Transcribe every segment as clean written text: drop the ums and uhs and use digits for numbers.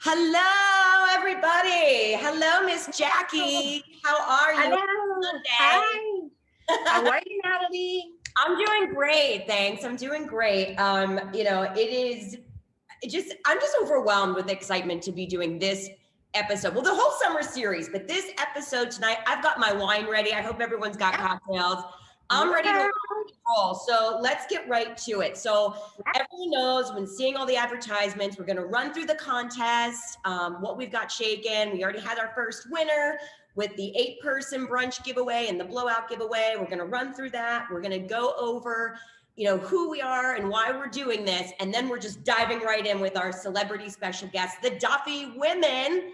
Hello, everybody. Hello, Miss Jackie. How are you? Hello. Hi. How are you, Natalie? I'm doing great, thanks. I'm doing great. I'm just overwhelmed with excitement to be doing this episode. Well, the whole summer series, but this episode tonight, I've got my wine ready. I hope everyone's got cocktails. I'm ready to roll. So let's get right to it. So everyone knows when seeing all the advertisements, we're going to run through the contest, what we've got shaken. We already had our first winner with the 8-person brunch giveaway and the blowout giveaway. We're going to run through that. We're going to go over, who we are and why we're doing this. And then we're just diving right in with our celebrity special guests, the Duffy Women.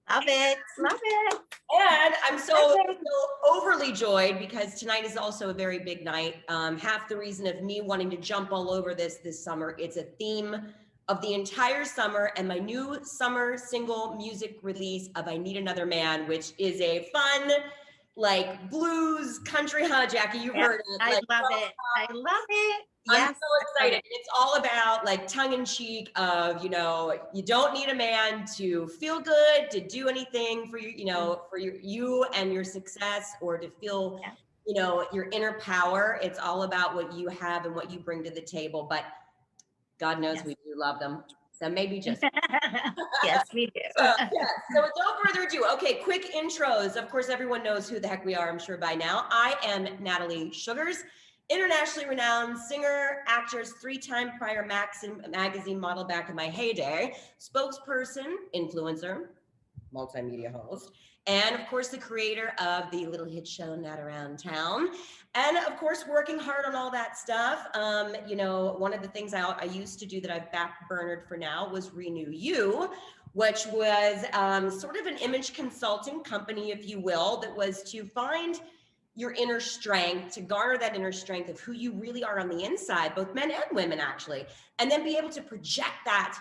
Love it. Love it. And I'm so overly joyed because tonight is also a very big night. Half the reason of me wanting to jump all over this summer, it's a theme of the entire summer and my new summer single music release of I Need Another Man, which is a fun, like blues country, huh, Jackie? You've heard it. I love it. I love it. Yes. I'm so excited. It's all about like tongue in cheek of, you don't need a man to feel good, to do anything for you, for you and your success or to feel, your inner power. It's all about what you have and what you bring to the table. But God knows we do love them. So maybe just. Yes, we do. So without further ado, okay, quick intros. Of course, everyone knows who the heck we are, I'm sure by now. I am Natalie Sugars, internationally renowned singer, actress, 3-time prior Maxim magazine model back in my heyday, spokesperson, influencer, multimedia host, and of course the creator of the little hit show Not Around Town, and of course working hard on all that stuff. One of the things I used to do that I've back-burnered for now was Renew You, which was sort of an image consulting company, if you will, that was to find your inner strength, to garner that inner strength of who you really are on the inside, both men and women actually, and then be able to project that,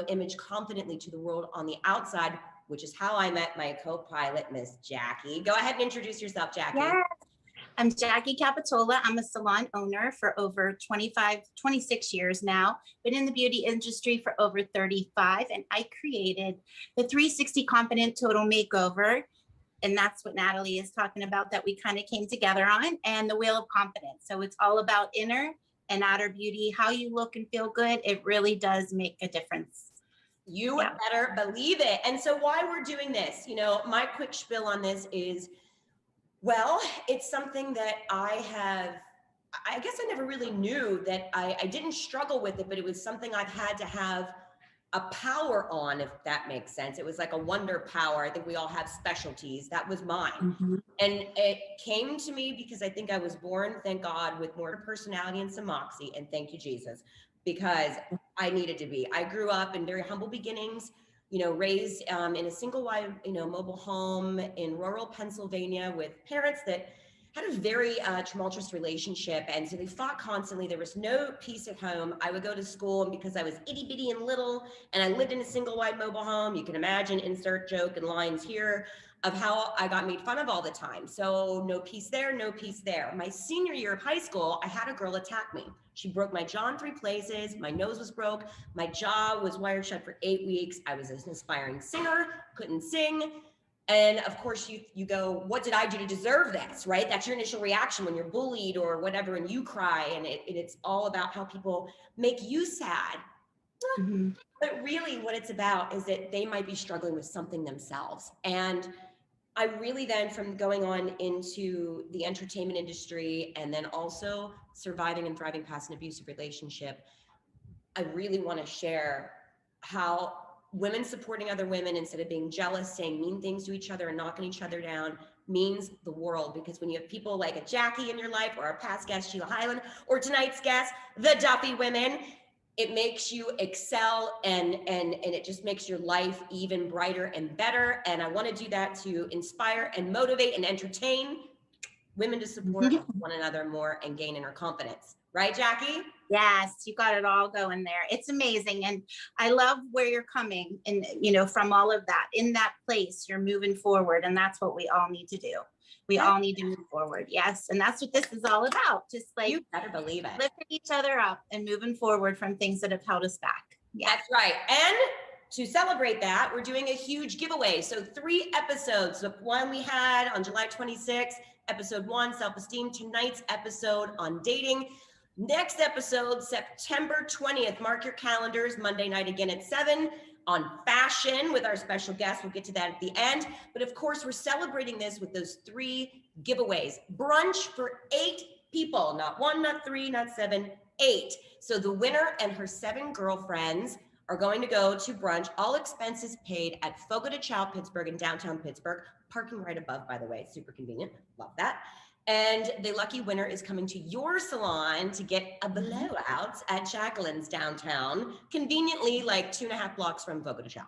image confidently to the world on the outside, which is how I met my co-pilot, Miss Jackie. Go ahead and introduce yourself, Jackie. Yes. I'm Jackie Capitola. I'm a salon owner for over 26 years now. Been in the beauty industry for over 35, and I created the 360 Confident Total Makeover. And that's what Natalie is talking about that we kind of came together on, and the Wheel of Confidence. So it's all about inner and outer beauty, how you look and feel good. It really does make a difference. You better believe it. And so why we're doing this, my quick spiel on this is, well, it's something that I guess I never really knew that I didn't struggle with it, but it was something I've had to have a power on, if that makes sense. It was like a wonder power. I think we all have specialties. That was mine. Mm-hmm. And it came to me because I think I was born, thank God, with more personality and some moxie. And thank you, Jesus, because I needed to be. I grew up in very humble beginnings, raised in a single wide, mobile home in rural Pennsylvania with parents that had a very tumultuous relationship. And so they fought constantly. There was no peace at home. I would go to school, and because I was itty bitty and little, and I lived in a single wide mobile home, you can imagine, insert joke and lines here of how I got made fun of all the time. So no peace there, no peace there. My senior year of high school, I had a girl attack me. She broke my jaw in 3 places. My nose was broke. My jaw was wired shut for 8 weeks. I was an aspiring singer, couldn't sing. And of course you go, what did I do to deserve this, right? That's your initial reaction when you're bullied or whatever, and you cry, and it's all about how people make you sad. Mm-hmm. But really what it's about is that they might be struggling with something themselves. And I really then, from going on into the entertainment industry and then also surviving and thriving past an abusive relationship, I really want to share how women supporting other women instead of being jealous, saying mean things to each other and knocking each other down means the world. Because when you have people like a Jackie in your life, or our past guest, Sheila Hyland, or tonight's guest, the Duffy Women, it makes you excel and it just makes your life even brighter and better. And I want to do that to inspire and motivate and entertain women to support one another more and gain inner confidence. Right, Jackie? Yes, you got it all going there. It's amazing. And I love where you're coming and, from all of that. In that place, you're moving forward. And that's what we all need to do. We all need to move forward. Yes. And that's what this is all about. Just like, you better believe it. Lifting each other up and moving forward from things that have held us back. Yeah. That's right. And to celebrate that, we're doing a huge giveaway. So 3 episodes. The one we had on July 26th, episode 1, self-esteem. Tonight's episode on dating. Next episode, September 20th. Mark your calendars, Monday night again at 7 on fashion with our special guest. We'll get to that at the end. But of course, we're celebrating this with those 3 giveaways. Brunch for 8 people, not 1, not 3, not 7, 8. So the winner and her 7 girlfriends are going to go to brunch, all expenses paid at Fogo de Chao, Pittsburgh in downtown Pittsburgh. Parking right above, by the way, super convenient, love that. And the lucky winner is coming to your salon to get a blowout at Jacqueline's downtown, conveniently like 2.5 blocks from Fogo de Chao.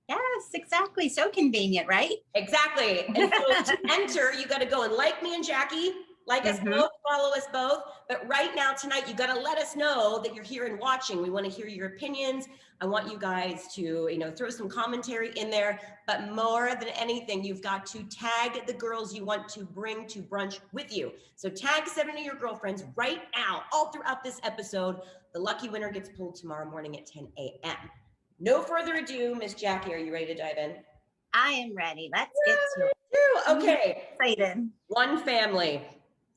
Yes, exactly. So convenient, right? Exactly. And so to enter, you got to go and like me and Jackie, like us both, follow us both. But right now, tonight, you got to let us know that you're here and watching. We want to hear your opinions. I want you guys to, throw some commentary in there. But more than anything, you've got to tag the girls you want to bring to brunch with you. So tag 7 of your girlfriends right now, all throughout this episode. The lucky winner gets pulled tomorrow morning at 10 a.m. No further ado, Miss Jackie, are you ready to dive in? I am ready. Let's get to it. Okay. Excited. 1 family,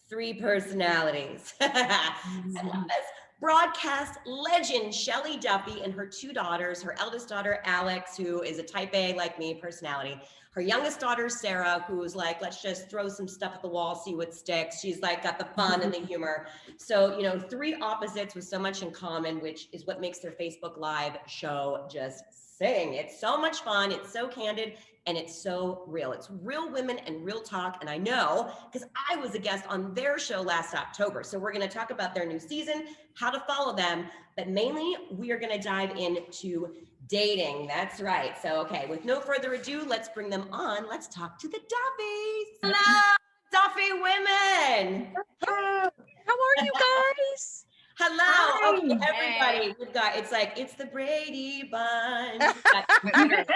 3 personalities. I love this. Broadcast legend Shelly Duffy and her 2 daughters, her eldest daughter, Alex, who is a type A like me personality. Her youngest daughter, Sarah, who's like, let's just throw some stuff at the wall, see what sticks. She's like got the fun and the humor. So, 3 opposites with so much in common, which is what makes their Facebook Live show just sing. It's so much fun. It's so candid. And it's so real. It's real women and real talk. And I know because I was a guest on their show last October. So we're going to talk about their new season, how to follow them. But mainly, we are going to dive into dating. That's right. So, okay, with no further ado, let's bring them on. Let's talk to the Duffys. Hello, Duffy Women. How are you guys? Hello. Hi. Okay, everybody. We've got, it's the Brady Bunch.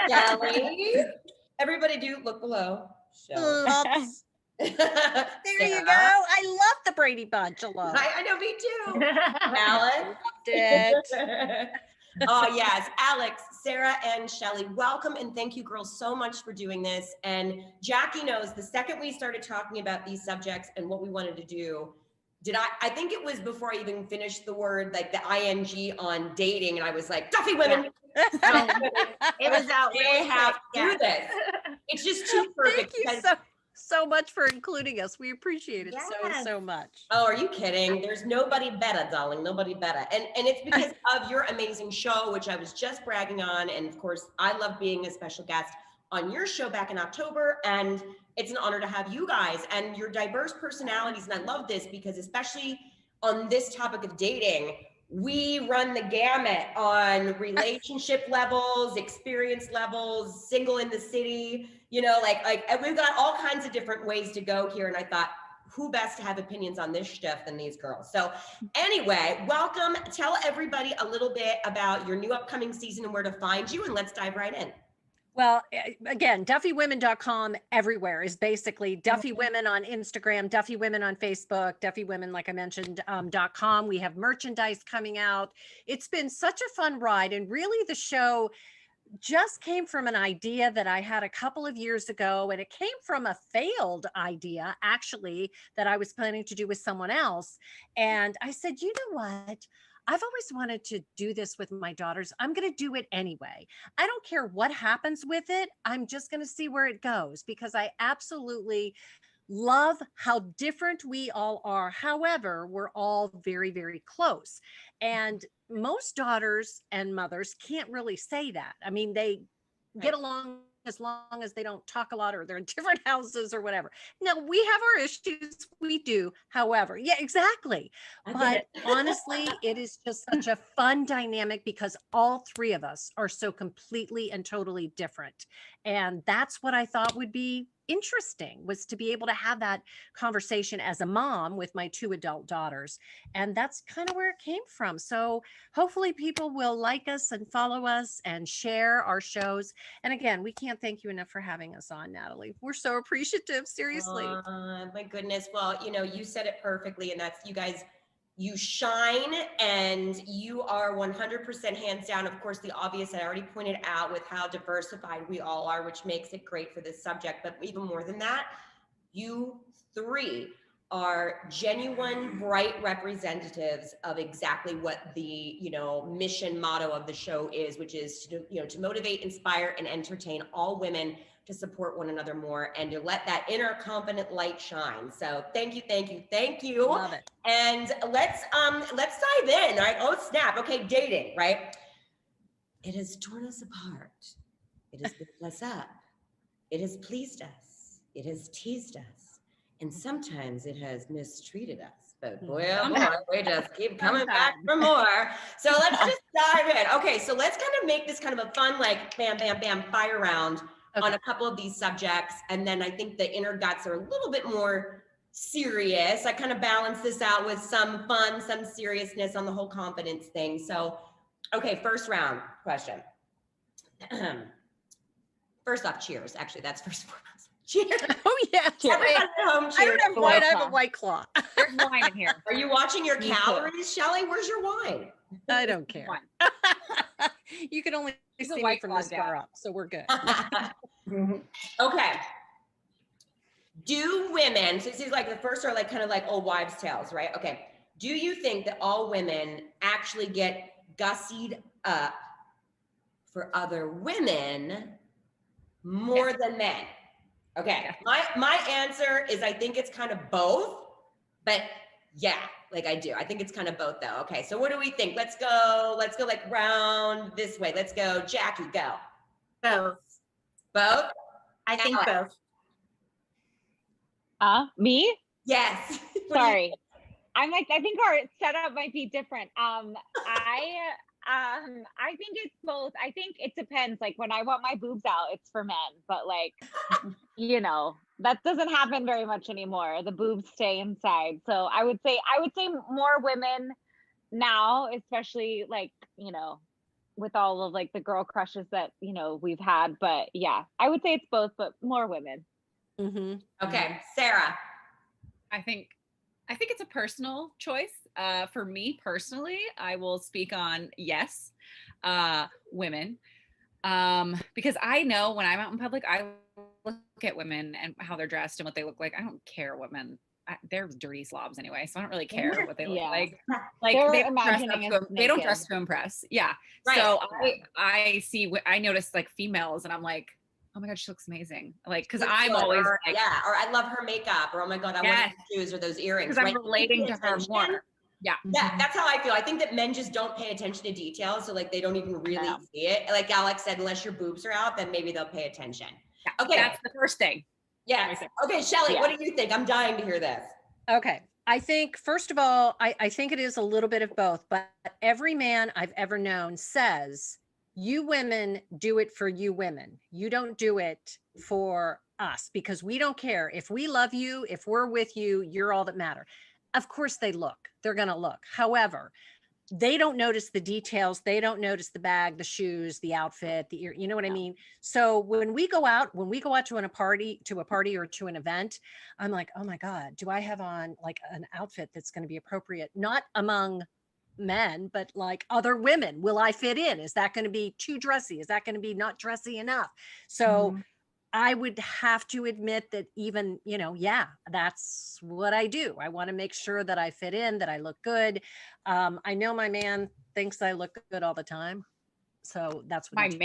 Shelly. Everybody do look below. Oops. There you Sarah. go. I love the Brady Bunch alone. I know, me too. Alex. Did. Oh, yes. Alex, Sarah, and Shelly, welcome. And thank you, girls, so much for doing this. And Jackie knows the second we started talking about these subjects and what we wanted to do, I think it was before I even finished the word, like the ing on dating. And I was like, Duffy Women. It was out. They have to do this. It's just too perfect. Thank you so much for including us. We appreciate it so much. Oh, are you kidding? There's nobody better, darling. Nobody better. And it's because of your amazing show, which I was just bragging on. And of course, I love being a special guest on your show back in October. And it's an honor to have you guys and your diverse personalities. And I love this because especially on this topic of dating, we run the gamut on relationship levels, experience levels, single in the city, like we've got all kinds of different ways to go here. And I thought, who best to have opinions on this stuff than these girls? So anyway, welcome. Tell everybody a little bit about your new upcoming season and where to find you. And let's dive right in. Well, again, DuffyWomen.com everywhere is basically Duffy Women on Instagram, Duffy Women on Facebook, Duffy Women, like I mentioned, .com. We have merchandise coming out. It's been such a fun ride. And really the show just came from an idea that I had a couple of years ago. And it came from a failed idea, actually, that I was planning to do with someone else. And I said, you know what? I've always wanted to do this with my daughters. I'm going to do it anyway. I don't care what happens with it. I'm just going to see where it goes because I absolutely love how different we all are. However, we're all very, very close. And most daughters and mothers can't really say that. I mean, they get along as long as they don't talk a lot or they're in different houses or whatever. Now, we have our issues. We do. However, yeah, exactly. But honestly, it is just such a fun dynamic because all 3 of us are so completely and totally different. And that's what I thought would be interesting, was to be able to have that conversation as a mom with my 2 adult daughters. And that's kind of where it came from. So hopefully people will like us and follow us and share our shows. And again, we can't thank you enough for having us on, Natalie. We're so appreciative, seriously. My goodness. Well, you said it perfectly, and that's, you guys you shine and you are 100% hands down. Of course, the obvious I already pointed out with how diversified we all are, which makes it great for this subject. But even more than that, you three are genuine, bright representatives of exactly what the, mission motto of the show is, which is to motivate, inspire, and entertain all women to support one another more and to let that inner confident light shine. So thank you, thank you, thank you. Love it. And let's dive in. All right. Oh snap. Okay, dating, right? It has torn us apart. It has built us up. It has pleased us. It has teased us. And sometimes it has mistreated us. But boy, oh boy, we just keep coming back for more. So let's just dive in. Okay, so let's kind of make this kind of a fun, like bam, bam, bam, fire round on a couple of these subjects. And then I think the inner guts are a little bit more serious. I kind of balance this out with some fun, some seriousness on the whole confidence thing. So, okay, first round question. First off, cheers. Actually, that's first and foremost. Cheers. Oh yeah. Everybody at home, cheers. I don't have wine, I have a White Claw. There's wine in here. Are you watching your calories, Shelly? Where's your wine? I don't care. You can only see me White from Claw this far up, so we're good. Okay. Do women, so this is like the first are like kind of like old wives' tales, right? Okay. Do you think that all women actually get gussied up for other women more than men? Okay. My answer is I think it's kind of both, but yeah, like I do. I think it's kind of both though. Okay. So what do we think? Let's go like round this way. Let's go. Jackie, go. Both. Both? I think Alex. both. Me? Yes. Sorry. I think our setup might be different. I think it's both. I think it depends. Like when I want my boobs out, it's for men, but like, that doesn't happen very much anymore. The boobs stay inside. So I would say more women now, especially like, with all of like the girl crushes that, we've had, but yeah, I would say it's both, but more women. Mm-hmm. Okay. Sarah. I think it's a personal choice. For me personally, I will speak on yes, women, because I know when I'm out in public, I look at women and how they're dressed and what they look like. I don't care what men. They're dirty slobs anyway, so I don't really care what they look like. Like They're they don't dress imagining up us they don't naked. dress to impress. Yeah. Right. So I notice like females, and I'm like, oh my God, she looks amazing. Like, because I'm always or, like, yeah, or I love her makeup, or oh my God, I want those shoes or those earrings. because I'm right? relating to her Attention. more. Yeah. Yeah, that's how I feel. I think that men just don't pay attention to details. So like they don't even really see it. Like Alex said, unless your boobs are out, then maybe they'll pay attention. Yeah, Okay. that's the first thing. Yeah. Okay, Shelly, what do you think? I'm dying to hear this. Okay. I think, first of all, I think it is a little bit of both, but every man I've ever known says, you women do it for you women. You don't do it for us because we don't care. If we love you, if we're with you, you're all that matter. Of course they look. They're going to look. However, they don't notice the details. They don't notice the bag, the shoes, the outfit, the ear, you know what I mean? So when we go out to a party or to an event, I'm like, oh my God, do I have on like an outfit that's going to be appropriate? Not among men, but like other women. Will I fit in? Is that going to be too dressy? Is that going to be not dressy enough? So I would have to admit that even, that's what I do. I want to make sure that I fit in, that I look good. I know my man thinks I look good all the time. So that's what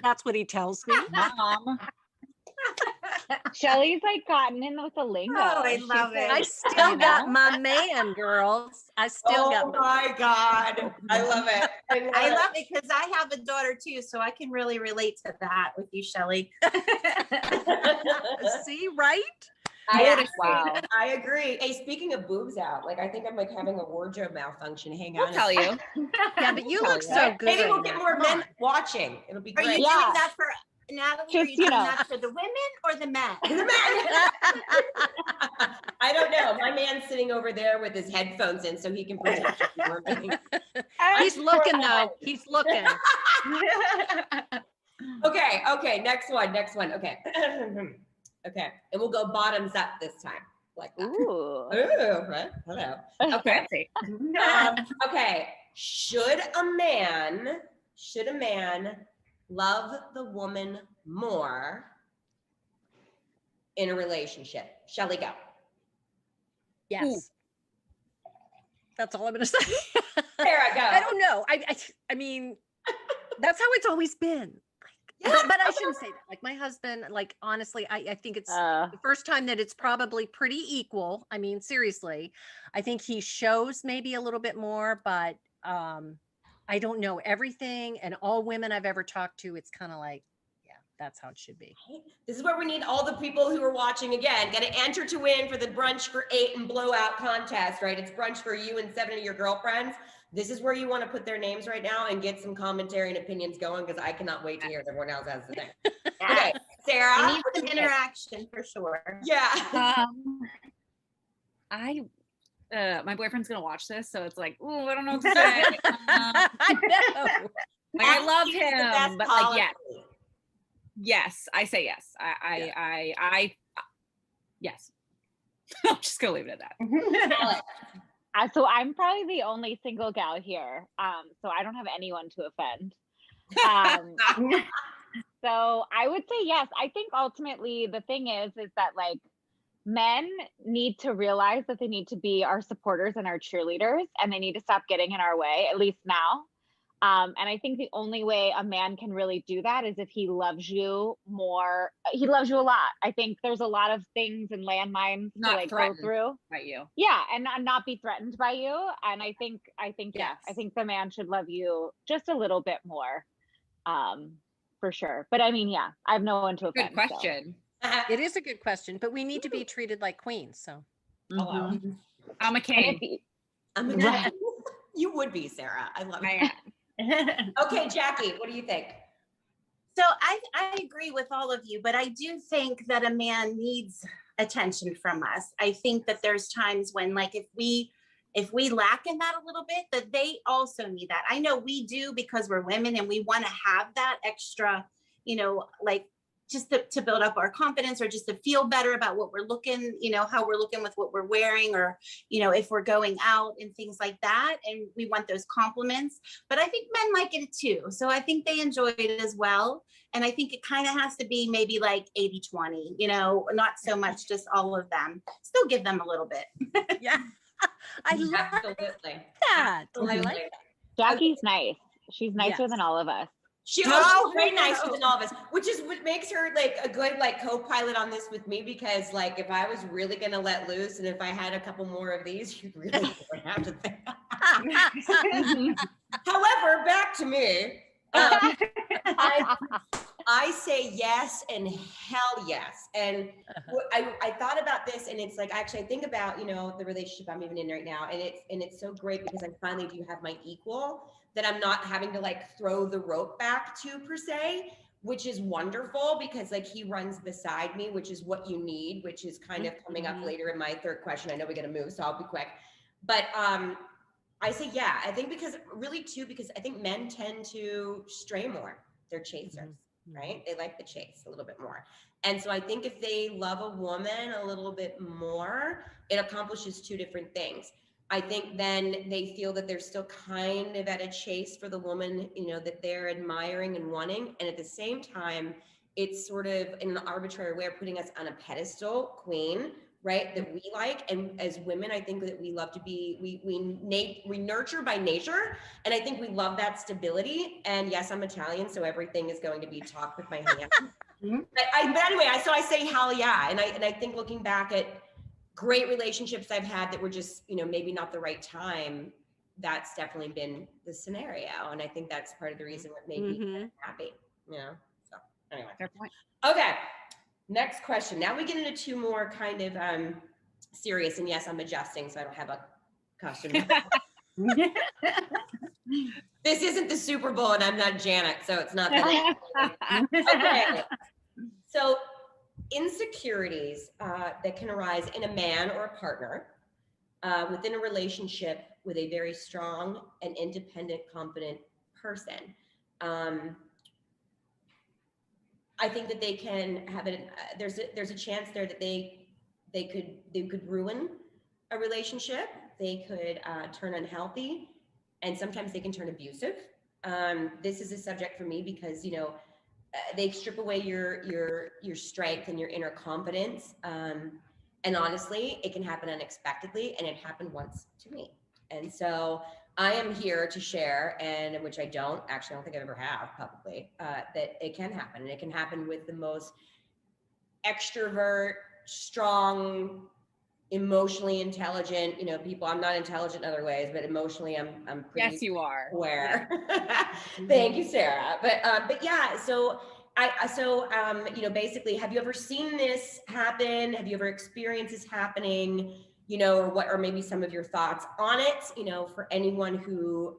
that's what he tells me. Mom. Shelly's like gotten in with the lingo. Oh, I love it. I still got my man, girls. I still got my God. I love it. I love it because I have a daughter too, so I can really relate to that with you, Shelly. See, right? Wow. I agree. Hey, speaking of boobs out, like I think I'm like having a wardrobe malfunction. Hang on. I'll tell you. Yeah, but you look so good. Maybe we'll right get now. more Come men on. watching. It'll be Are great. you doing that for Natalie? Just, are you doing that for the women or the men? The man. I don't know. My man's sitting over there with his headphones in so he can protect you from me. He's looking though. He's looking. Okay. Next one. Okay. Okay. And we'll go bottoms up this time. Like that. Ooh. Ooh, right? Hello. Okay. Fancy. Okay. Should a man love the woman more in a relationship? Shelly, go. Yes. That's all I'm gonna say. Sarah, go. I don't know. I mean, that's how it's always been. But I shouldn't say that. Like my husband, like honestly, I think it's the first time that it's probably pretty equal. I mean, seriously, I think he shows maybe a little bit more, but I don't know everything. And all women I've ever talked to, it's kind of like, yeah, that's how it should be. This is where we need all the people who are watching again. Got to enter to win for the Brunch for 8 and Blowout contest, right? It's brunch for you and 7 of your girlfriends. This is where you want to put their names right now and get some commentary and opinions going, because I cannot wait to hear what everyone else has to think. Okay, Sarah. We need some interaction for sure. Yeah. My boyfriend's gonna watch this, so it's like, ooh, I don't know what to say. I know. Like, I love It's the best him, but like, policy. yes, I say yes. I yes. I'm just gonna leave it at that. So I'm probably the only single gal here. So I don't have anyone to offend. So I would say yes. I think ultimately the thing is that like men need to realize that they need to be our supporters and our cheerleaders, and they need to stop getting in our way, at least now. And I think the only way a man can really do that is if he loves you more. He loves you a lot. I think there's a lot of things and landmines to like go through. By you. Yeah, and not be threatened by you. And I think yeah, I think the man should love you just a little bit more, for sure. But I mean, yeah, I have no one to offend. Good question. So. It is a good question, but we need to be treated like queens. So Hello. I'm a king. Right. You would be, Sarah. I love it. Okay, Jackie, what do you think? So I agree with all of you, but I do think that a man needs attention from us. I think that there's times when like if we lack in that a little bit, that they also need that. I know we do because we're women and we want to have that extra, like just to build up our confidence or just to feel better about what we're looking, how we're looking with what we're wearing, or, if we're going out and things like that. And we want those compliments, but I think men like it too. So I think they enjoy it as well. And I think it kind of has to be maybe like 80-20, not so much just all of them. Still give them a little bit. yeah, I love Absolutely. that. Absolutely. I like that. Jackie's nice. She's nicer than all of us. She's way nicer than all of us, which is what makes her like a good like co-pilot on this with me, because like if I was really gonna let loose and if I had a couple more of these, you really would have to think. However, back to me. I say yes and hell yes. And I thought about this, and it's like, actually, I think about, the relationship I'm even in right now. And it's so great because I finally do have my equal that I'm not having to like throw the rope back to per se, which is wonderful because like he runs beside me, which is what you need, which is kind of coming up later in my third question. I know we got to move, so I'll be quick. But I say, yeah, I think because I think men tend to stray more. They're chasers, right? They like the chase a little bit more. And so I think if they love a woman a little bit more, it accomplishes two different things. I think then they feel that they're still kind of at a chase for the woman, that they're admiring and wanting. And at the same time, it's sort of in an arbitrary way of putting us on a pedestal, queen, right? That we like. And as women, I think that we love to be, we nurture by nature. And I think we love that stability. And yes, I'm Italian, so everything is going to be talked with my hands. But anyway, so I say hell yeah. And I think looking back at great relationships I've had that were just, maybe not the right time, that's definitely been the scenario. And I think that's part of the reason what made me happy, so anyway. Fair point. Okay, next question. Now we get into two more kind of serious, and yes, I'm adjusting, so I don't have a costume. This isn't the Super Bowl and I'm not Janet, so it's not that. Okay, so insecurities that can arise in a man or a partner within a relationship with a very strong and independent, confident person. I think that they can have it. There's a chance there that they they could ruin a relationship. They could turn unhealthy, and sometimes they can turn abusive. This is a subject for me because, they strip away your strength and your inner confidence. And honestly, it can happen unexpectedly, and it happened once to me. And so I am here to share, and which I don't think I ever have publicly, that it can happen, and it can happen with the most extrovert, strong, emotionally intelligent, people. I'm not intelligent in other ways, but emotionally I'm pretty Yes, you are. aware. Thank you, Sarah. But yeah, so basically, have you ever seen this happen? Have you ever experienced this happening? Or maybe some of your thoughts on it, for anyone who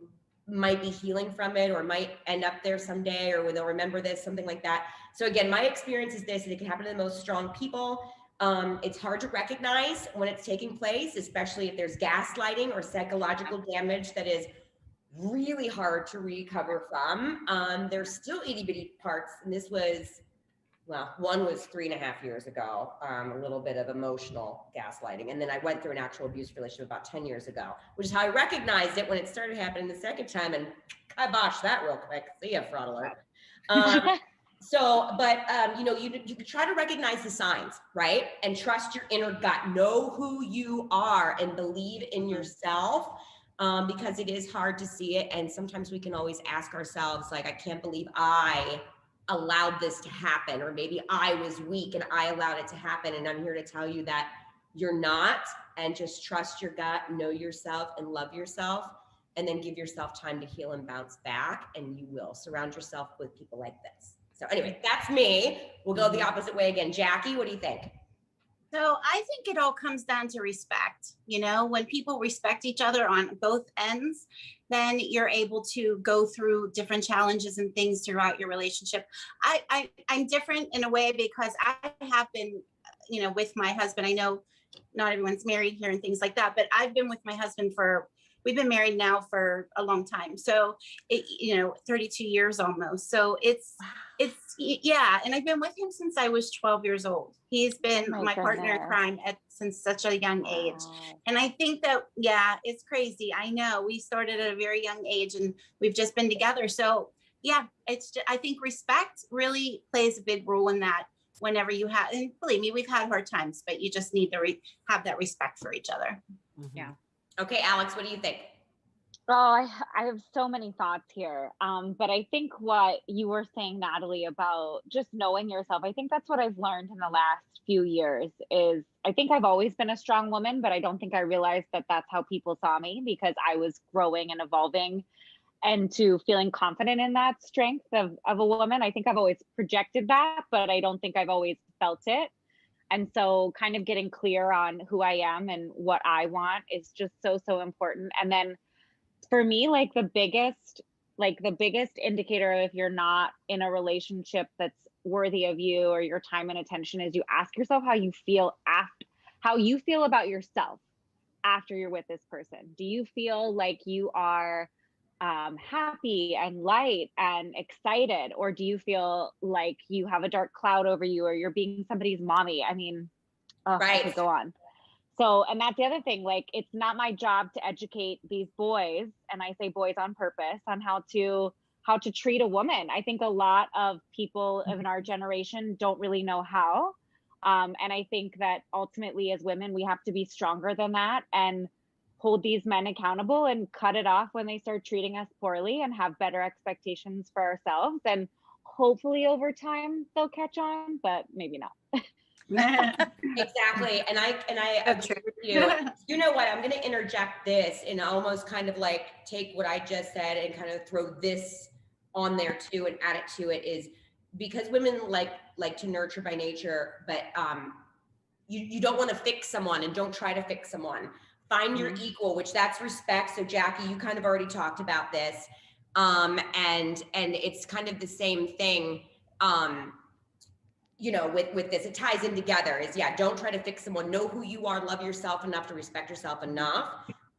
might be healing from it or might end up there someday, or when they'll remember this, something like that. So again, my experience is this, and it can happen to the most strong people. It's hard to recognize when it's taking place, especially if there's gaslighting or psychological damage that is really hard to recover from. There's still itty bitty parts, and this was, one was 3.5 years ago, a little bit of emotional gaslighting. And then I went through an actual abuse relationship about 10 years ago, which is how I recognized it when it started happening the second time, and kibosh that real quick. See ya, fraud alert. You could try to recognize the signs, right? And trust your inner gut, know who you are, and believe in yourself, because it is hard to see it. And sometimes we can always ask ourselves, like, I can't believe I allowed this to happen, or maybe I was weak and I allowed it to happen. And I'm here to tell you that you're not, and just trust your gut, know yourself, and love yourself, and then give yourself time to heal and bounce back, and you will. Surround yourself with people like this. So anyway, that's me. We'll go the opposite way again. Jackie, what do you think? So I think it all comes down to respect. When people respect each other on both ends, then you're able to go through different challenges and things throughout your relationship. I'm different in a way because I have been, with my husband. I know not everyone's married here and things like that, but I've been with my husband we've been married now for a long time. So, 32 years almost. So it's, and I've been with him since I was 12 years old. He's been my partner in crime since such a young age. And I think that, it's crazy. I know we started at a very young age, and we've just been together. So I think respect really plays a big role in that. Whenever you have, and believe me, we've had hard times, but you just need to have that respect for each other. Yeah. Okay, Alex, what do you think? Oh, I have so many thoughts here. But I think what you were saying, Natalie, about just knowing yourself, I think that's what I've learned in the last few years is I think I've always been a strong woman, but I don't think I realized that that's how people saw me, because I was growing and evolving and to feeling confident in that strength of a woman. I think I've always projected that, but I don't think I've always felt it. And so kind of getting clear on who I am and what I want is just so, so important. And then for me, the biggest indicator if you're not in a relationship that's worthy of you or your time and attention is you ask yourself how you feel about yourself after you're with this person. Do you feel like you are happy and light and excited, or do you feel like you have a dark cloud over you, or you're being somebody's mommy? I mean, right. I could go on. So, and that's the other thing, it's not my job to educate these boys, and I say boys on purpose, on how to treat a woman. I think a lot of people in our generation don't really know how. And I think that ultimately as women, we have to be stronger than that and hold these men accountable and cut it off when they start treating us poorly, and have better expectations for ourselves. And hopefully over time they'll catch on, but maybe not. Exactly. And I agree with you. You know what? I'm going to interject this and almost kind of take what I just said and kind of throw this on there too and add it to it, is because women like to nurture by nature, but you don't want to fix someone, and don't try to fix someone. Find your equal, which that's respect. So Jackie, you kind of already talked about this. And it's kind of the same thing. With this, it ties in together is, don't try to fix someone, know who you are, love yourself enough to respect yourself enough.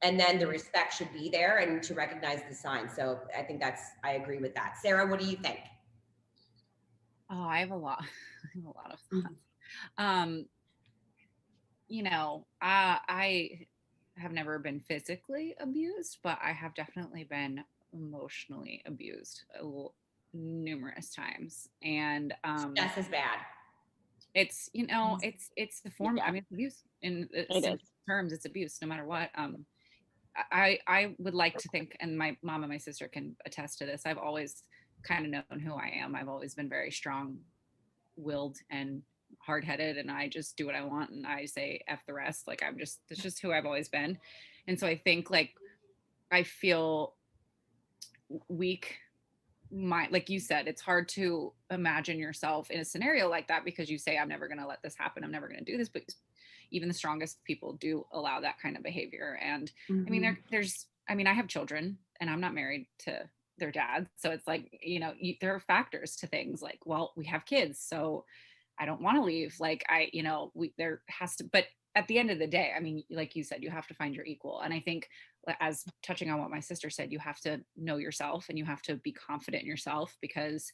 And then the respect should be there, and to recognize the signs. So I think I agree with that. Sarah, what do you think? Oh, I have a lot of thoughts. you know, I have never been physically abused, but I have definitely been emotionally abused numerous times. And Just as bad. it's, you know, it's the form, I mean, it's abuse in It simple is. terms, it's abuse no matter what. I would like to think, and my mom and my sister can attest to this, I've always kind of known who I am. I've always been very strong willed and hard-headed, and I just do what I want and I say F the rest. Like it's just who I've always been. And so I think like I feel weak. Like you said, it's hard to imagine yourself in a scenario like that because you say, I'm never going to let this happen. I'm never going to do this. But even the strongest people do allow that kind of behavior. And I mean, I mean, I have children and I'm not married to their dad. So it's like, you know, there are factors to things like, well, we have kids, so I don't want to leave. Like you know, there has to, but at the end of the day, I mean, like you said, you have to find your equal. And I think, as touching on what my sister said, you have to know yourself and you have to be confident in yourself, because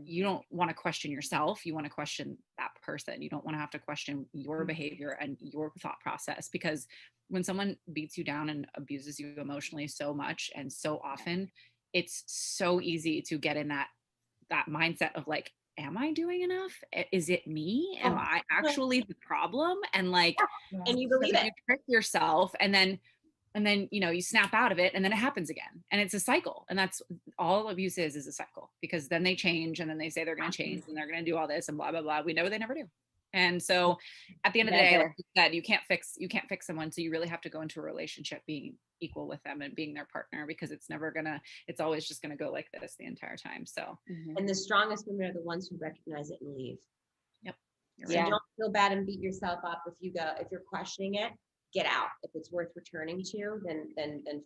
you don't want to question yourself. You want to question that person. You don't want to have to question your behavior and your thought process, because when someone beats you down and abuses you emotionally so much and so often, it's so easy to get in that mindset of like, am I doing enough? Is it me? Am I actually the problem? And like, and you believe it. You trick yourself, and then you know, you snap out of it, and then it happens again, and it's a cycle. And that's all abuse is a cycle, because then they change, and then they say they're going to change and they're going to do all this and blah blah blah. We know they never do. And so at the end of the day, like you said, you can't fix someone. So you really have to go into a relationship being equal with them and being their partner, because it's always just gonna go like this the entire time. So and the strongest women are the ones who recognize it and leave. Yep. So don't feel bad and beat yourself up if you're questioning it. Get out. If it's worth returning to, then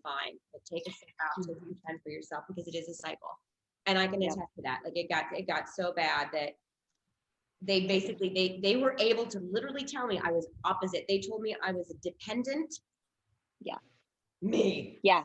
fine. But take a step out, take some time for yourself, because it is a cycle. And I can attest to that. Like it got so bad that they basically they were able to literally tell me I was opposite. They told me I was a dependent. Yeah. Me. Yeah.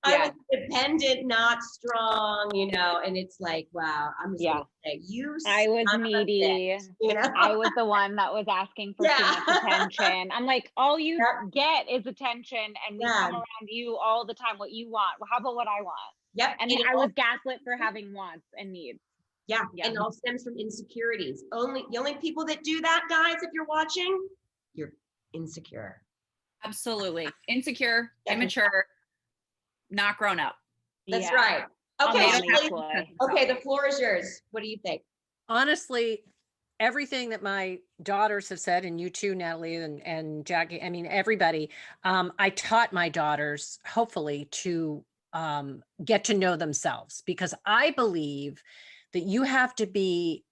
I was dependent, not strong, you know, and it's like, wow, I'm just gonna say I was needy. You know, I was the one that was asking for too much attention. I'm like, all you get is attention, and we come around you all the time. What you want? Well, how about what I want? Yep. And I was gaslit for having wants and needs. Yeah. And it all stems from insecurities. The only people that do that, guys, if you're watching, you're insecure. Absolutely. Insecure, immature, not grown up. That's right. Okay. Okay. The floor is yours. What do you think? Honestly, everything that my daughters have said, and you too, Natalie and Jackie, I mean, everybody, I taught my daughters, hopefully, to get to know themselves, because I believe that you have to be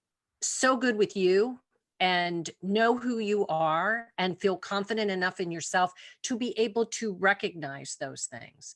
so good with you and know who you are and feel confident enough in yourself to be able to recognize those things.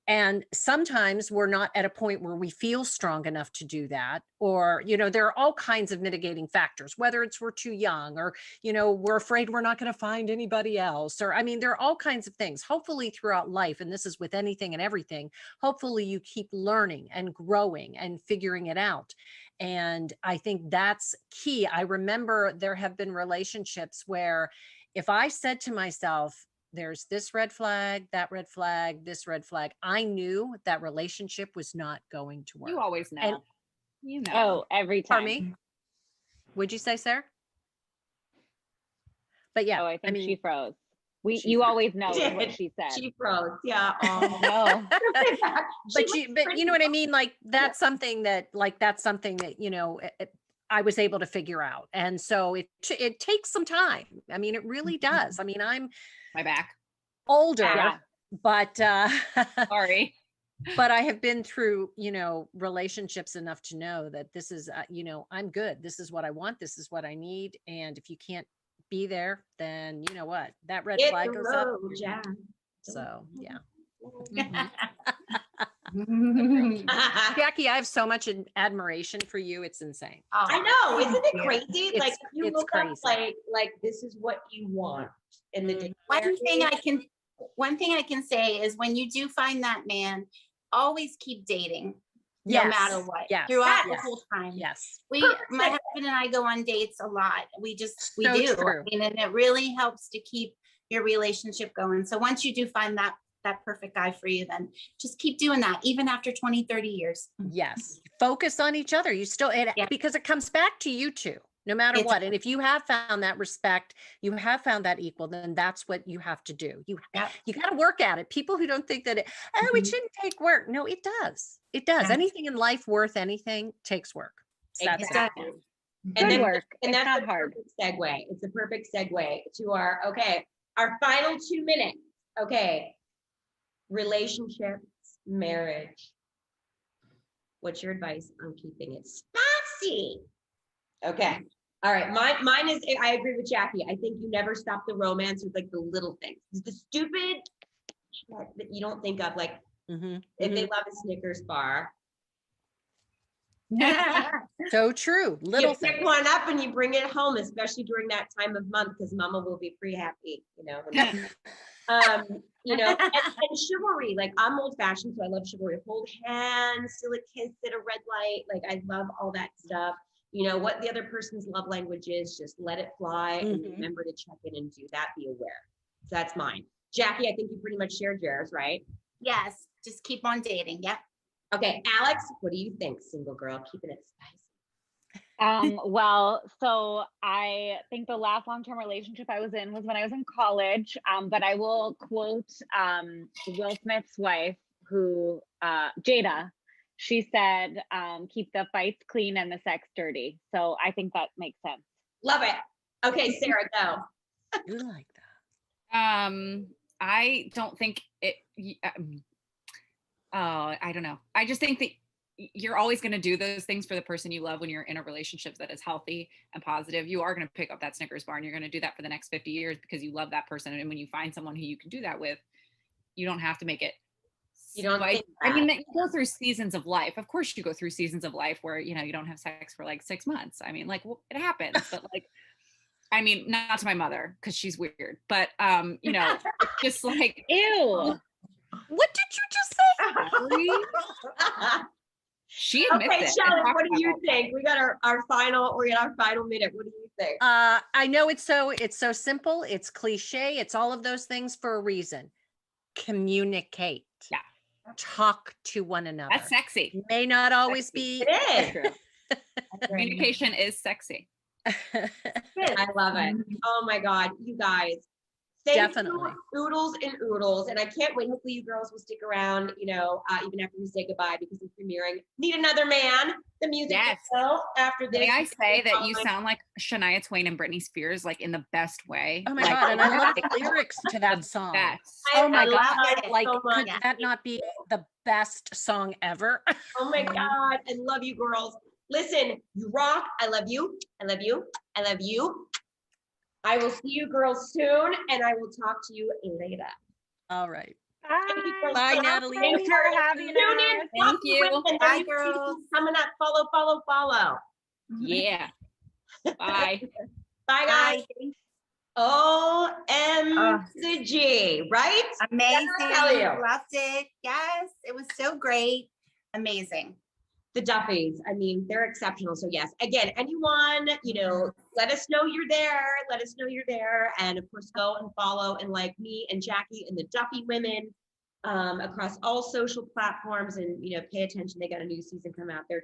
And sometimes we're not at a point where we feel strong enough to do that. Or, you know, there are all kinds of mitigating factors, whether it's we're too young, or, you know, we're afraid we're not going to find anybody else. Or, I mean, there are all kinds of things. Hopefully throughout life, and this is with anything and everything, hopefully you keep learning and growing and figuring it out. And I think that's key. I remember there have been relationships where if I said to myself, there's this red flag, that red flag, this red flag, I knew that relationship was not going to work. You always know. And, you know. Oh, every time. Pardon me? Would you say, Sarah? But yeah. Oh, I think she froze. You froze. Always know what she said. She froze. Yeah. Oh no. but you know what I mean? Like that's something that you know, I was able to figure out. And so it takes some time. I mean, it really does. I mean, I'm my back older, but sorry. But I have been through, you know, relationships enough to know that this is, you know, I'm good. This is what I want. This is what I need. And if you can't be there, then you know what? That red flag goes up. So yeah. Jackie, I have so much admiration for you. It's insane. I know. Isn't it crazy? Like you look crazy. Up like this is what you want in the one thing I can say is when you do find that man, always keep dating. no matter what, Yes. throughout the Yes. whole time. Yes. My husband and I go on dates a lot. We So do. true. I mean, and it really helps to keep your relationship going. So once you do find that perfect guy for you, then just keep doing that, even after 20, 30 years. Yes. Focus on each other. You still, Yeah. because it comes back to you two, no matter It's- what. And if you have found that respect, you have found that equal, then that's what you have to do. You got to work at it. People who don't think that it Mhm. shouldn't take work. No, it does. It does. Yeah. Anything in life worth anything takes work. So that's it. Exactly. Good And then, work. and It's that's not the hard. perfect segue. It's a perfect segue to our final 2 minutes. Okay. Relationships, marriage. What's your advice on keeping it spicy? Okay. All right. Mine is, I agree with Jackie. I think you never stop the romance with like the little things. It's the stupid shit that you don't think of, like Mhm, if they mhm. love a Snickers bar. So true. Little You pick things. one up and you bring it home, especially during that time of month, because mama will be pretty happy, and chivalry. Like I'm old fashioned, so I love chivalry. Hold hands, steal a kiss at a red light. Like I love all that stuff. What the other person's love language is, just let it fly and Mhm. remember to check in and do that. Be aware. So that's mine. Jackie, I think you pretty much shared yours, right? Yes, just keep on dating. Yep. Okay, Alex, what do you think? Single girl, keeping it spicy. Well, so I think the last long-term relationship I was in was when I was in college. But I will quote Will Smith's wife, who Jada. She said, keep the fights clean and the sex dirty. So I think that makes sense. Love it. Okay, Sarah, go. You like that. I don't think it. I don't know. I just think that you're always going to do those things for the person you love when you're in a relationship that is healthy and positive. You are going to pick up that Snickers bar and you're going to do that for the next 50 years because you love that person. And when you find someone who you can do that with, you don't have to make it. You don't think I mean, you go through seasons of life. Of course you go through seasons of life where, you don't have sex for like 6 months. I mean, like it happens, but like, I mean, not to my mother because she's weird, but it's just like, Ew. What did you just say? she admits Okay, it. Shelly, what do you think? We got our final minute. What do you think? I know it's so simple. It's cliche. It's all of those things for a reason. Communicate. Yeah. Talk to one another. That's sexy. May not always be. It is. Communication is sexy. I love it. Oh my God, you guys. Thank Definitely. you, oodles and oodles. And I can't wait. Hopefully you girls will stick around, even after we say goodbye, because we're premiering Need Another Man, the music video after this. May I say that you sound like Shania Twain and Britney Spears, like in the best way. Oh my Like, God. And I love the lyrics to that song. best. Oh my I love God. it Like, so much. could that not be the best song ever? Oh my God, I love you girls. Listen, you rock. I love you. I love you. I love you. I will see you girls soon, and I will talk to you later. All right. Bye. Bye, Natalie. Thanks for having Tune us. in. Thank you. Bye, girls. Coming up. Follow. Yeah. Bye. Bye, guys. OMG, right? Amazing. tell you. Loved it. Yes, it was so great. Amazing. The Duffys, I mean, they're exceptional. So yes, again, anyone, let us know you're there. Let us know you're there. And of course, go and follow and like me and Jackie and the Duffy Women across all social platforms, and, pay attention. They got a new season come out. They're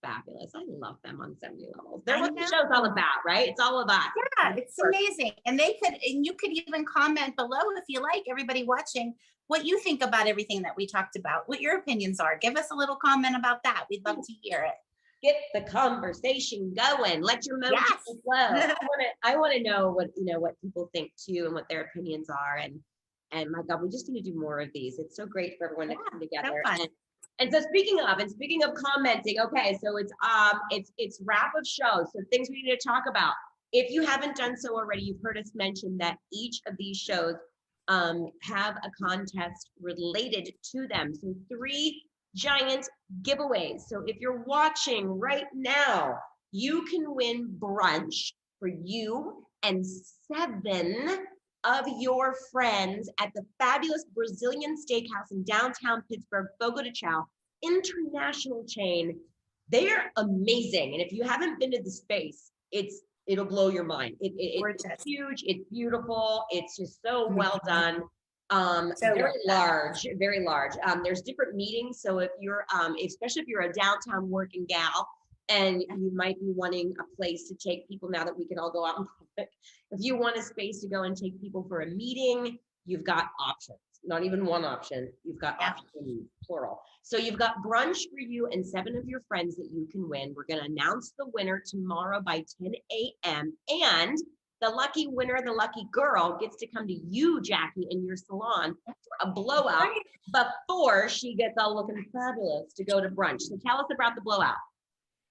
fabulous. I love them on so many levels. They're what the show's all about, right? It's all about. Yeah, it's amazing. And you could even comment below if you like, everybody watching, what you think about everything that we talked about, what your opinions are. Give us a little comment about that. We'd love to hear it. Get the conversation going. Let your emojis flow. I want to know what people think too, and what their opinions are. And my God, we just need to do more of these. It's so great for everyone to come together. And so speaking of commenting, okay, so it's wrap of shows. So things we need to talk about. If you haven't done so already, you've heard us mention that each of these shows have a contest related to them. So 3 giant giveaways. So if you're watching right now, you can win brunch for you and 7 of your friends at the fabulous Brazilian steakhouse in downtown Pittsburgh, Fogo de Chao. international chain. They're amazing. And if you haven't been to the space, it'll blow your mind. It's huge, it's beautiful, it's just so well done. Very large, very large. There's different meetings. So if you're, especially if you're a downtown working gal and you might be wanting a place to take people now that we can all go out in public, if you want a space to go and take people for a meeting, you've got options. Not even one option, you've got options, plural. So you've got brunch for you and 7 of your friends that you can win. We're going to announce the winner tomorrow by 10 a.m. And the lucky winner, the lucky girl, gets to come to you, Jackie, in your salon for a blowout before she gets all looking fabulous to go to brunch. So tell us about the blowout.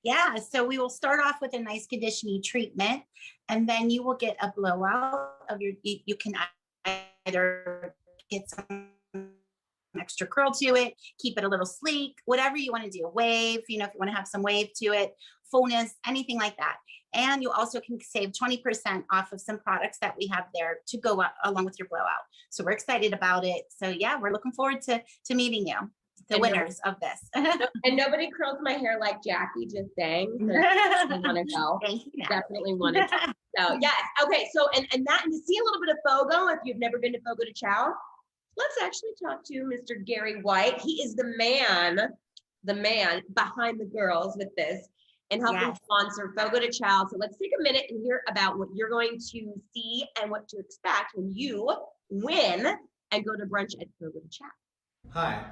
Yeah, so we will start off with a nice conditioning treatment, and then you will get a blowout of your, you can either get some extra curl to it, keep it a little sleek, whatever you want to do, wave, you know, if you want to have some wave to it, fullness, anything like that. And you also can save 20% off of some products that we have there to go along with your blowout. So we're excited about it. So yeah, we're looking forward to meeting you, the winners of this. And nobody curls my hair like Jackie, just saying. So I want to go. Thank you, Definitely want to go. So yes, okay. So and that, and to see a little bit of Fogo, if you've never been to Fogo de Chao, let's actually talk to Mr. Gary White. He is the man behind the girls with this and helping sponsor Fogo de Chao. So let's take a minute and hear about what you're going to see and what to expect when you win and go to brunch at Fogo de Chao. Hi,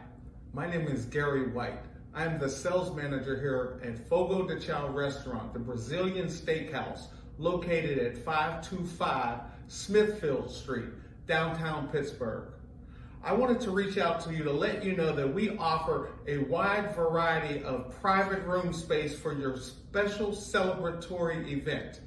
my name is Gary White. I'm the sales manager here at Fogo de Chao Restaurant, the Brazilian steakhouse located at 525 Smithfield Street, downtown Pittsburgh. I wanted to reach out to you to let you know that we offer a wide variety of private room space for your special celebratory event.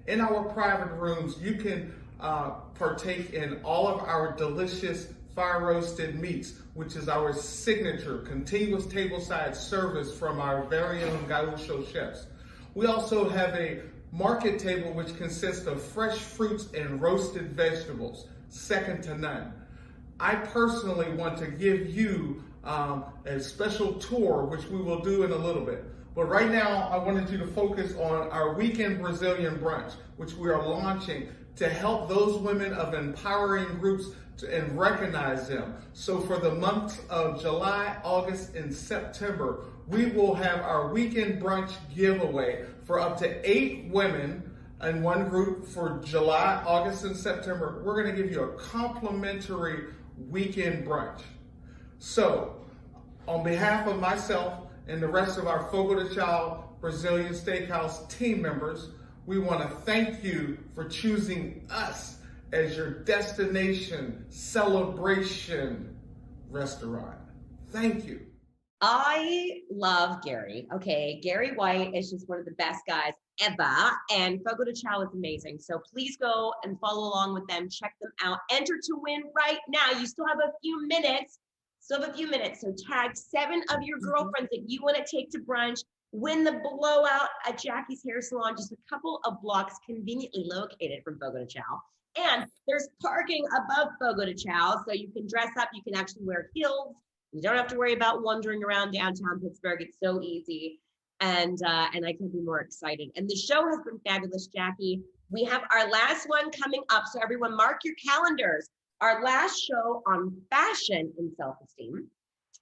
In our private rooms, you can partake in all of our delicious fire roasted meats, which is our signature continuous tableside service from our very own Gaucho chefs. We also have a market table which consists of fresh fruits and roasted vegetables, second to none. I personally want to give you a special tour, which we will do in a little bit. But right now, I wanted you to focus on our weekend Brazilian brunch, which we are launching to help those women of empowering groups and recognize them. So for the months of July, August, and September, we will have our weekend brunch giveaway for up to 8 women in one group for July, August, and September. We're going to give you a complimentary weekend brunch. So, on behalf of myself and the rest of our Fogo de Chao Brazilian Steakhouse team members, we want to thank you for choosing us as your destination celebration restaurant. Thank you. I love Gary. Okay, Gary White is just one of the best guys ever, and Fogo de Chao is amazing. So please go and follow along with them. Check them out. Enter to win right now. You still have a few minutes. So tag 7 of your girlfriends that you want to take to brunch. Win the blowout at Jackie's Hair Salon, just a couple of blocks conveniently located from Fogo de Chao. And there's parking above Fogo de Chao, so you can dress up. You can actually wear heels. You don't have to worry about wandering around downtown Pittsburgh. It's so easy. And I can't be more excited. And the show has been fabulous, Jackie. We have our last one coming up. So everyone mark your calendars. Our last show on fashion and self-esteem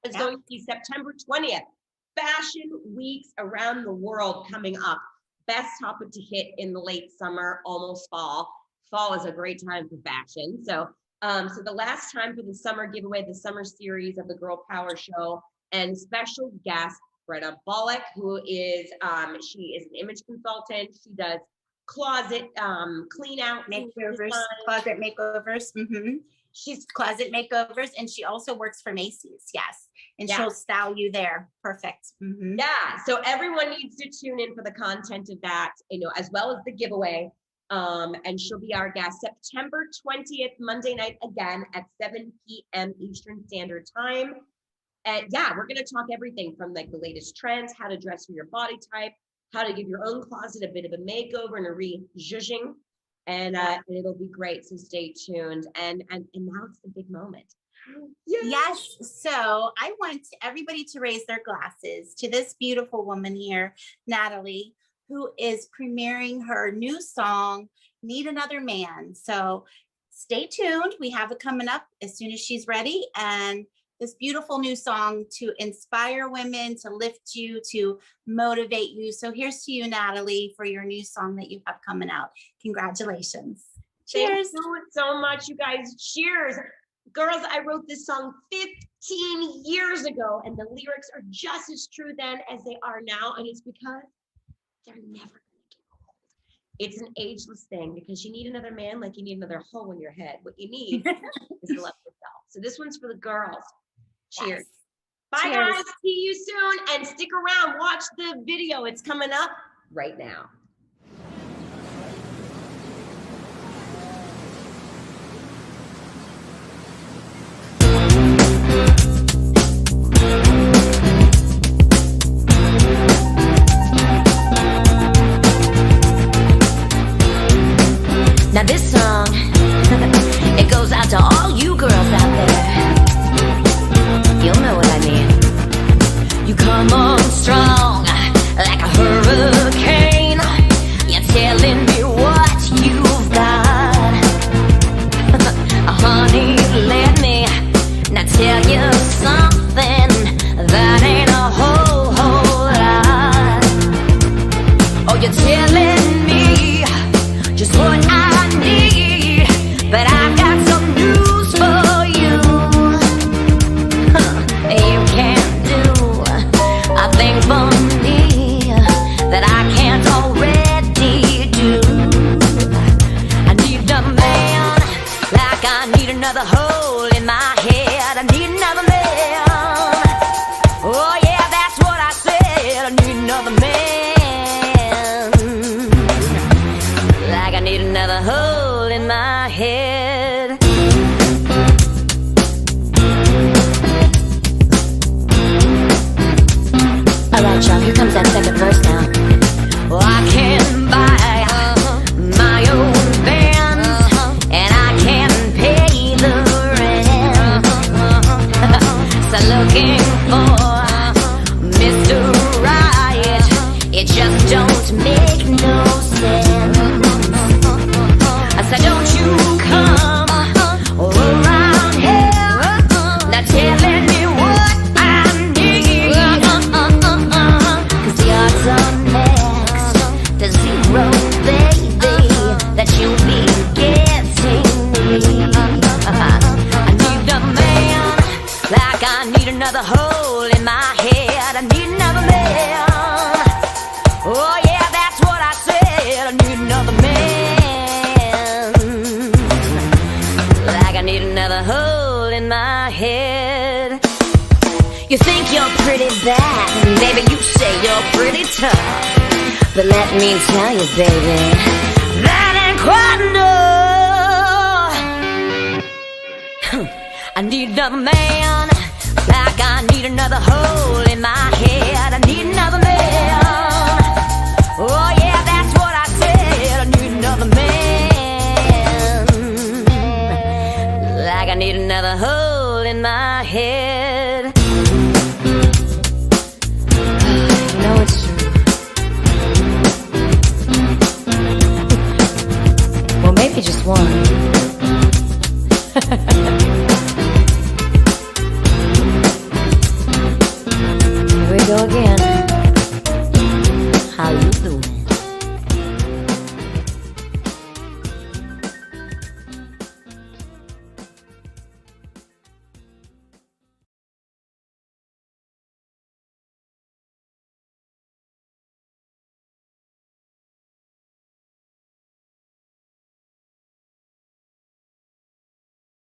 is going to be September 20th. Fashion weeks around the world coming up. Best topic to hit in the late summer, almost fall. Fall is a great time for fashion. So the last time for the summer giveaway, the summer series of the Girl Power Show, and special guest Greta Bullock, who is she is an image consultant. She does closet clean out makeovers, closet makeovers. She's closet makeovers, and she also works for Macy's. Yes, and she'll style you there. Perfect. Yeah. So everyone needs to tune in for the content of that, as well as the giveaway. And she'll be our guest September 20th, Monday night, again at 7 p.m. Eastern Standard Time. And we're going to talk everything from like the latest trends, how to dress for your body type, how to give your own closet a bit of a makeover and a re-zhuzhing. And it'll be great. So stay tuned. And now it's the big moment. Yes. So I want everybody to raise their glasses to this beautiful woman here, Natalie, who is premiering her new song, Need Another Man. So stay tuned. We have it coming up as soon as she's ready. And this beautiful new song to inspire women, to lift you, to motivate you. So here's to you, Natalie, for your new song that you have coming out. Congratulations. Cheers. Thank you so much, you guys. Cheers. Girls, I wrote this song 15 years ago, and the lyrics are just as true then as they are now. And it's because they're never going to get old. It's an ageless thing because you need another man like you need another hole in your head. What you need is to love yourself. So this one's for the girls. Cheers. Yes. Bye, Cheers. guys. See you soon. And stick around. Watch the video. It's coming up right now. Now this song, it goes out to all you girls out there. You'll know what I mean. You come on strong like a hurricane. You're telling me what you've got. Honey, let me now tell you something that ain't a whole lot. Oh, you're telling me just what I need, but I've got some news for you. You can't do a thing for me that I can't already do. I need a man like I need another hole in my head. I need another man. Oh yeah, that's what I said. I need another man. Like I need another hole in my head. Alright, y'all, here comes that second verse now. Well, I can buy my own van, and I can pay the rent. So looking for Mr. Right, it just don't make no sense. So don't you come around here not telling me what I need. Cause the odds are next to zero, baby, that you'll be getting me. I need a man like I need another hole in my head. I need another man. Oh yeah, that's what I said. I need another man. Like I need another hole in my head. You think you're pretty bad, and baby, you say you're pretty tough. But let me tell you, baby, that ain't quite enough. I need another man, like I need another hole in my